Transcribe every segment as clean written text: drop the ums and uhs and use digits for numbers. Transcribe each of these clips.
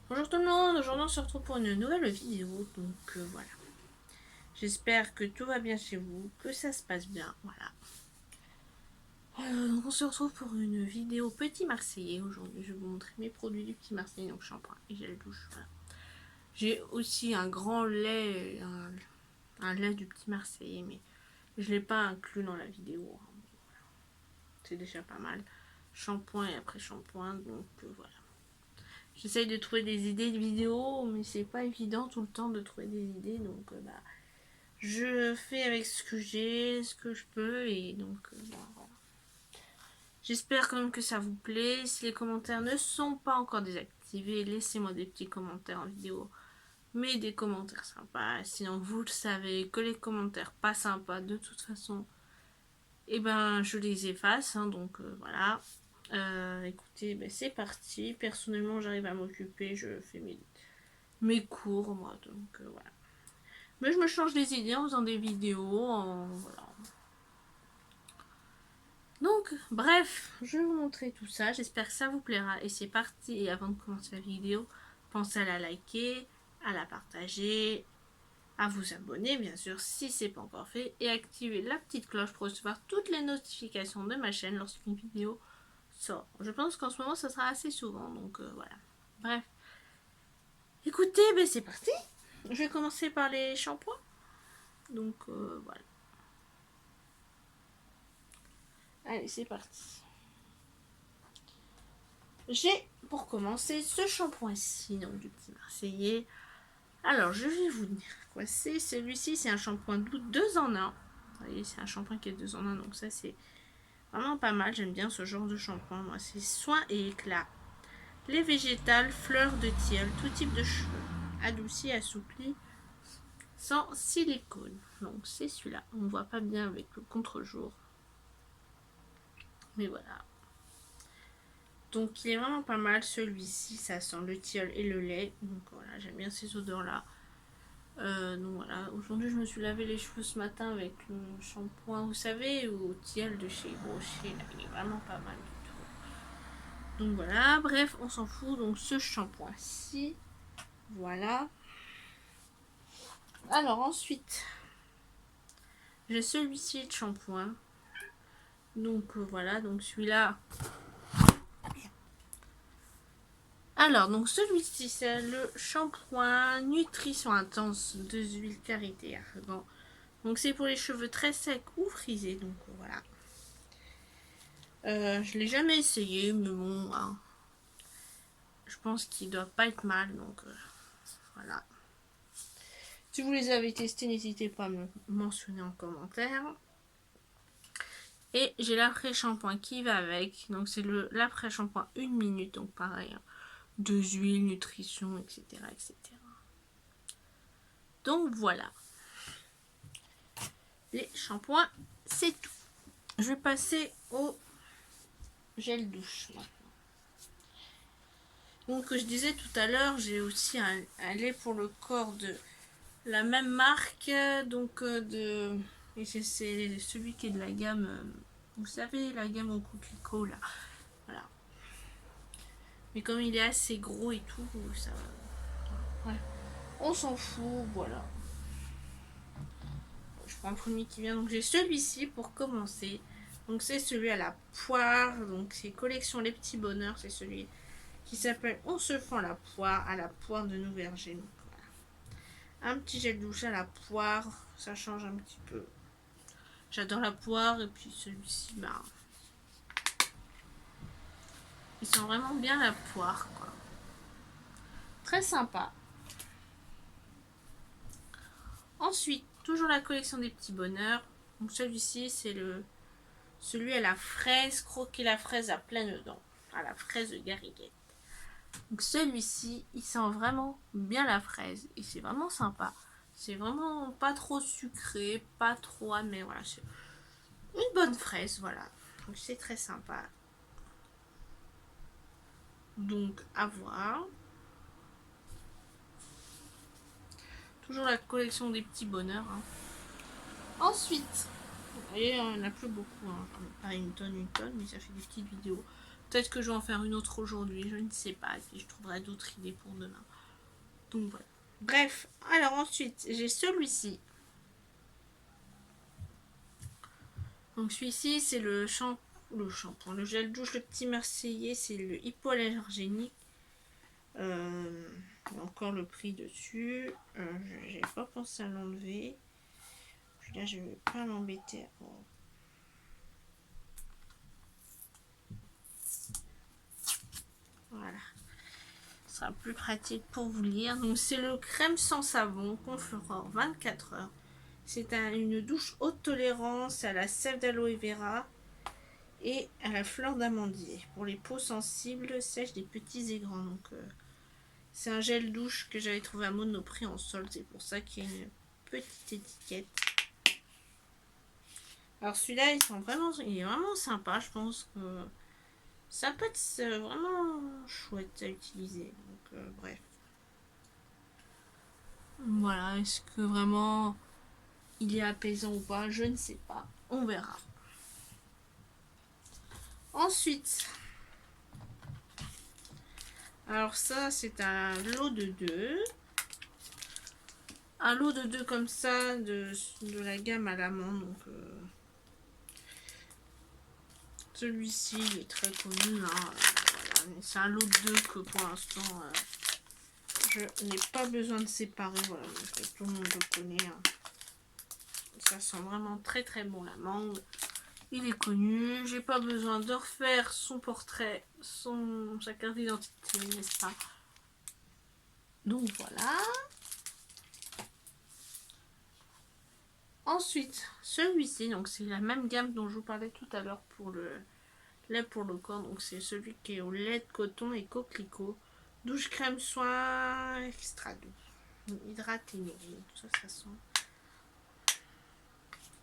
Bonjour tout le monde, aujourd'hui on se retrouve pour une nouvelle vidéo, donc voilà. J'espère que tout va bien chez vous, que ça se passe bien, voilà. Donc on se retrouve pour une vidéo Petit Marseillais. Aujourd'hui je vais vous montrer mes produits du Petit Marseillais, donc shampoing et gel douche, voilà. J'ai aussi un grand lait, un lait du Petit Marseillais, mais je ne l'ai pas inclus dans la vidéo, hein. C'est déjà pas mal. Shampoing et après shampoing, donc voilà. J'essaye de trouver des idées de vidéos, mais c'est pas évident tout le temps de trouver des idées, donc bah, je fais avec ce que j'ai, ce que je peux, et donc voilà. J'espère quand même que ça vous plaît. Si les commentaires ne sont pas encore désactivés, laissez-moi des petits commentaires en vidéo, mais des commentaires sympas. Sinon, vous le savez que les commentaires pas sympas, de toute façon, et ben je les efface, hein, donc voilà. Écoutez, ben, c'est parti. Personnellement, j'arrive à m'occuper, je fais mes cours, moi, donc voilà. Mais je me change les idées en faisant des vidéos, voilà. Donc, bref, je vais vous montrer tout ça. J'espère que ça vous plaira. Et c'est parti. Et avant de commencer la vidéo, pensez à la liker, à la partager, à vous abonner, bien sûr, si ce n'est pas encore fait. Et activer la petite cloche pour recevoir toutes les notifications de ma chaîne lorsqu'une vidéo sort. Je pense qu'en ce moment, ça sera assez souvent. Donc, voilà. Bref. Écoutez, ben, c'est parti. Je vais commencer par les shampoings. Donc, voilà. Allez, c'est parti. J'ai pour commencer ce shampoing-ci, donc du Petit Marseillais. Alors, je vais vous dire quoi c'est. Celui-ci, c'est un shampoing doux 2 en 1. Vous voyez, c'est un shampoing qui est 2 en 1, donc ça, c'est vraiment pas mal. J'aime bien ce genre de shampoing. Moi, c'est soin et éclat. Les végétales, fleurs de tilleul, tout type de cheveux. Adouci, assoupli, sans silicone. Donc, c'est celui-là. On ne voit pas bien avec le contre-jour. Mais voilà. Donc il est vraiment pas mal celui-ci, ça sent le tilleul et le lait. Donc voilà, j'aime bien ces odeurs-là. Donc voilà, aujourd'hui je me suis lavé les cheveux ce matin avec le shampoing, vous savez, au tilleul de chez Rocher. Là, il est vraiment pas mal du tout. Donc voilà, bref, on s'en fout. Donc ce shampoing-ci, voilà. Alors ensuite, j'ai celui-ci de shampoing. Donc voilà, donc celui-là. Alors, donc celui-ci, c'est le shampoing Nutrition Intense 2 huiles karité argan. Donc c'est pour les cheveux très secs ou frisés. Donc voilà. Je l'ai jamais essayé, mais bon, hein, je pense qu'il doit pas être mal. Donc voilà. Si vous les avez testés, n'hésitez pas à me mentionner en commentaire. Et j'ai l'après-shampoing qui va avec. Donc c'est l'après-shampoing 1 minute. Donc pareil, hein, 2 huiles, nutrition, etc., etc. Donc voilà. Les shampoings, c'est tout. Je vais passer au gel douche maintenant. Donc, je disais tout à l'heure, j'ai aussi un lait pour le corps de la même marque. Donc, et c'est celui qui est de la gamme, vous savez, la gamme au coquelicot là. Voilà. Mais comme il est assez gros et tout, ça. Ouais. On s'en fout, voilà. Je prends le premier qui vient. Donc, j'ai celui-ci pour commencer. Donc, c'est celui à la poire. Donc, c'est collection Les Petits Bonheurs. C'est celui qui s'appelle On se fend la poire à la poire de nos vergers. Donc, voilà. Un petit gel douche à la poire, ça change un petit peu. J'adore la poire et puis celui-ci, bah, il sent vraiment bien la poire, quoi. Très sympa. Ensuite, toujours la collection des petits bonheurs. Donc celui-ci, c'est celui à la fraise, croquer la fraise à pleines dents, à la fraise de Garriguette. Donc celui-ci, il sent vraiment bien la fraise et c'est vraiment sympa. C'est vraiment pas trop sucré, pas trop amer, voilà, c'est une bonne fraise, voilà. Donc c'est très sympa. Donc à voir. Toujours la collection des petits bonheurs, hein. Ensuite, vous voyez, il n'y en a plus beaucoup, hein. Pas une tonne, mais ça fait des petites vidéos. Peut-être que je vais en faire une autre aujourd'hui, je ne sais pas. Et je trouverai d'autres idées pour demain. Donc voilà. Bref, alors ensuite, j'ai celui-ci. Donc celui-ci, c'est le shampoing, le gel douche, le petit Marseillais, c'est le hypoallergénique. Encore le prix dessus. J'ai pas pensé à l'enlever. Puis là, je vais pas m'embêter. Voilà. Ce sera plus pratique pour vous lire. Donc c'est le crème sans savon Confort 24 heures. C'est une douche haute tolérance à la sève d'aloe vera et à la fleur d'amandier pour les peaux sensibles, sèches des petits et grands. Donc c'est un gel douche que j'avais trouvé à Monoprix en solde. C'est pour ça qu'il y a une petite étiquette. Alors celui-là, il est vraiment sympa. Je pense que ça peut être vraiment chouette à utiliser. Donc bref. Voilà, est-ce que vraiment il est apaisant ou pas? Je ne sais pas. On verra. Ensuite, alors ça, c'est un lot de 2. Un lot de 2 comme ça, de la gamme à l'amande. Donc, celui-ci, il est très connu. Hein, voilà. C'est un lot de 2 que pour l'instant, je n'ai pas besoin de séparer. Voilà, donc, tout le monde le connaît. Hein. Ça sent vraiment très très bon l'amande. Il est connu. J'ai pas besoin de refaire son portrait, sa carte d'identité, n'est-ce pas? Donc voilà. Ensuite, celui-ci, donc c'est la même gamme dont je vous parlais tout à l'heure pour le lait pour le corps. Donc c'est celui qui est au lait de coton et coquelicot. Douche crème soin extra doux. Hydraté nourri. Ça sent.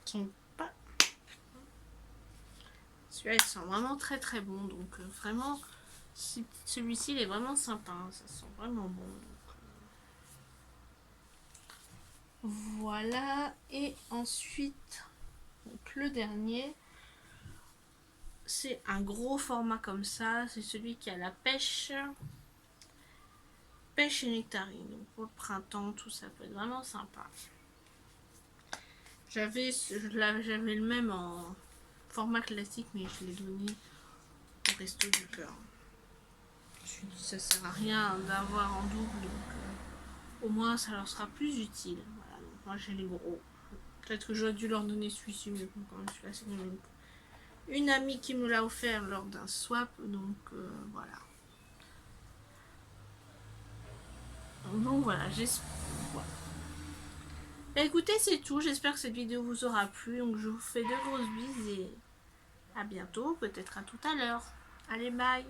Sont pas. Celui-là, il sent vraiment très très bon. Donc vraiment, celui-ci, il est vraiment sympa. Hein, ça sent vraiment bon. Voilà, et ensuite, donc le dernier, c'est un gros format comme ça, c'est celui qui a la pêche et nectarine. Donc pour le printemps, tout ça peut être vraiment sympa. J'avais le même en format classique, mais je l'ai donné au Resto du Cœur. Je me suis dit, ça sert à rien d'avoir en double, donc au moins ça leur sera plus utile. Voilà, donc moi j'ai les gros. Peut-être que j'aurais dû leur donner celui-ci, mais bon, quand même, celui-là, c'est une amie qui me l'a offert lors d'un swap, donc voilà. Donc voilà, j'espère. Voilà. Écoutez, c'est tout. J'espère que cette vidéo vous aura plu. Donc je vous fais de grosses bises et à bientôt, peut-être à tout à l'heure. Allez, bye!